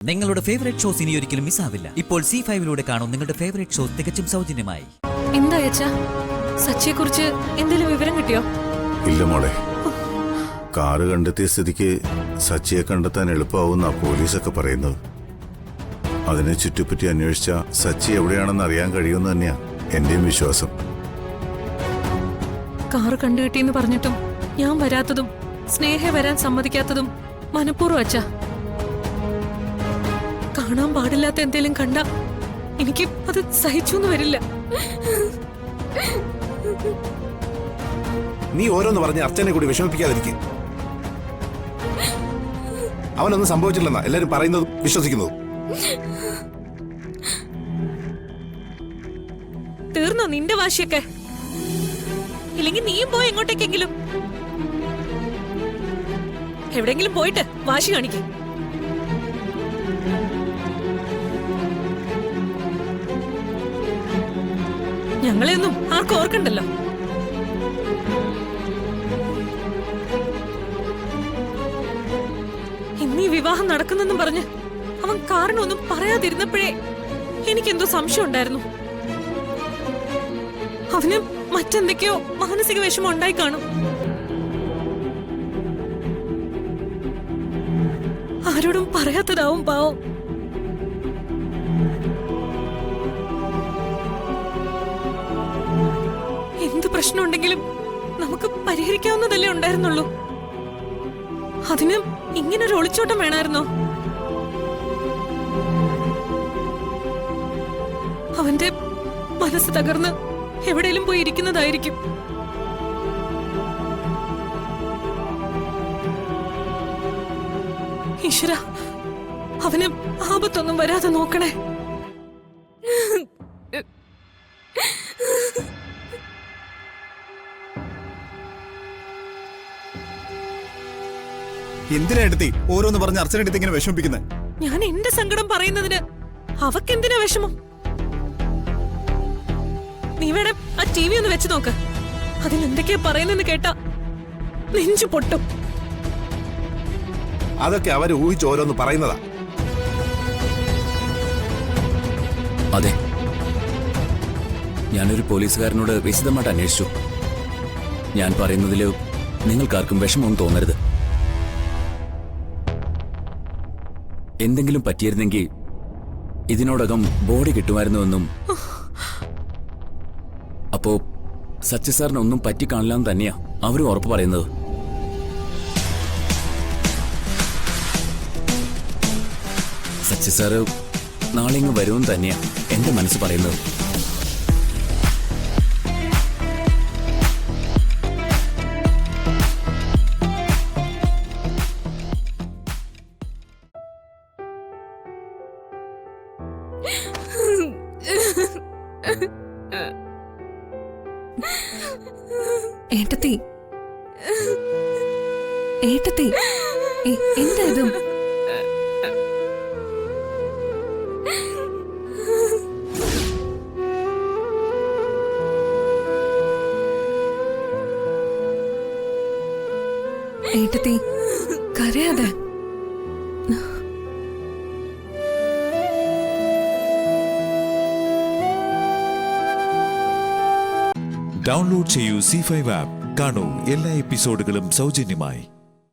നിങ്ങളുടെ favourite shows ഇനി ഒരിക്കലും മിസ്സാവില്ല. ഇപ്പോൾ C5 കാണും നിങ്ങളുടെ ഫേവറേറ്റ് ഷോസ് തികച്ചും സൗജന്യമായി. എന്താ സച്ചിയെ കുറിച്ച് എന്തെങ്കിലും വിവരം കിട്ടിയോ? ഇല്ല മോളെ. കാറ് കണ്ടെത്തിയ സ്ഥിതിക്ക് സച്ചിയെ കണ്ടെത്താൻ എളുപ്പമാവുന്ന പോലീസൊക്കെ പറയുന്നത്. അതിനെ ചുറ്റിപ്പറ്റി അന്വേഷിച്ച സച്ചി എവിടെയാണെന്ന് അറിയാൻ കഴിയുമെന്ന് തന്നെയാ എന്റെയും വിശ്വാസം. കാറ് കണ്ടുകിട്ടിയെന്ന് പറഞ്ഞിട്ടും ഞാൻ വരാത്തതും സ്നേഹ വരാൻ സമ്മതിക്കാത്തതും മനഃപൂർവ്വം അച്ഛാ. കാണാൻ പാടില്ലാത്ത എന്തേലും കണ്ട എനിക്ക് അത് സഹിച്ചൊന്നും വരില്ല. നീ ഓരോന്ന് പറഞ്ഞ് അർച്ചനെ കൂടി വിഷമിപ്പിക്കാതിരിക്കും. അവനൊന്നും സംഭവിച്ചില്ലെന്നാ എല്ലാരും പറയുന്നത് വിശ്വസിക്കുന്നത്. തീർന്നോ നിന്റെ വാശിയൊക്കെ? ഇല്ലെങ്കിൽ നീയും പോയി എങ്ങോട്ടേക്കെങ്കിലും, എവിടെങ്കിലും പോയിട്ട് വാശി കാണിക്കും. ഞങ്ങളെയൊന്നും ആർക്കും ഓർക്കണ്ടല്ലോ. ഇന്നീ വിവാഹം നടക്കുന്നെന്നും പറഞ്ഞ് അവൻ കാരണമൊന്നും പറയാതിരുന്നപ്പോഴേ എനിക്കെന്തോ സംശയം ഉണ്ടായിരുന്നു. അവന് മറ്റെന്തൊക്കെയോ മാനസിക വിഷമം ഉണ്ടായി കാണും. ആരോടും പറയാത്തതാവും പാവം. എന്ത് പ്രശ്നമുണ്ടെങ്കിലും നമുക്ക് പരിഹരിക്കാവുന്നതല്ലേ ഉണ്ടായിരുന്നുള്ളൂ. അതിന് ഇങ്ങനൊരു ഒളിച്ചോട്ടം വേണമായിരുന്നോ? അവന്റെ മനസ്സ് തകർന്ന് എവിടെയും പോയി ഇരിക്കുന്നതായിരിക്കും. ഈശ്വര, അവന് ആപത്തൊന്നും വരാതെ നോക്കണേ. എന്തിനാ എടുത്തി ഓരോന്ന് പറഞ്ഞ് അർച്ചനെടുത്ത് ഇങ്ങനെ വിഷമിപ്പിക്കുന്നത്? ഞാൻ എന്റെ സങ്കടം പറയുന്നതിന് അവക്കെന്തിനാ വിഷമം? നീ വേണം ആ TV ഒന്ന് വെച്ച് നോക്ക്. അതിൽ എന്തൊക്കെയാ പറയുന്നെന്ന് കേട്ടാ നെഞ്ചു പൊട്ടും. അതൊക്കെ അവര് ഊഹിച്ച് ഓരോന്ന് പറയുന്നതാ. അതെ, ഞാനൊരു പോലീസുകാരനോട് വിശദമായിട്ട് അന്വേഷിച്ചു. ഞാൻ പറയുന്നതിൽ നിങ്ങൾക്കാർക്കും വിഷമമൊന്നും തോന്നരുത്. എന്തെങ്കിലും പറ്റിയിരുന്നെങ്കിൽ ഇതിനോടകം ബോഡി കിട്ടുമായിരുന്നുവെന്നും അപ്പോ സച്ചി സാറിന് ഒന്നും പറ്റിക്കാണില്ലെന്ന് തന്നെയാ അവരും ഉറപ്പ് പറയുന്നത്. സച്ചി സാറ് നാളെ ഇങ്ങ് വരുമെന്ന് തന്നെയാ എന്റെ മനസ്സ് പറയുന്നത്. ഏട്ടത്തി, ഏട്ടത്തി, എന്താ ഇത്? ഏട്ടത്തി, കരയാതെ. ഡൗൺലോഡ് ചെയ്യൂ C5 ആപ്പ്. കാണൂ എല്ലാ എപ്പിസോഡുകളും സൗജന്യമായി.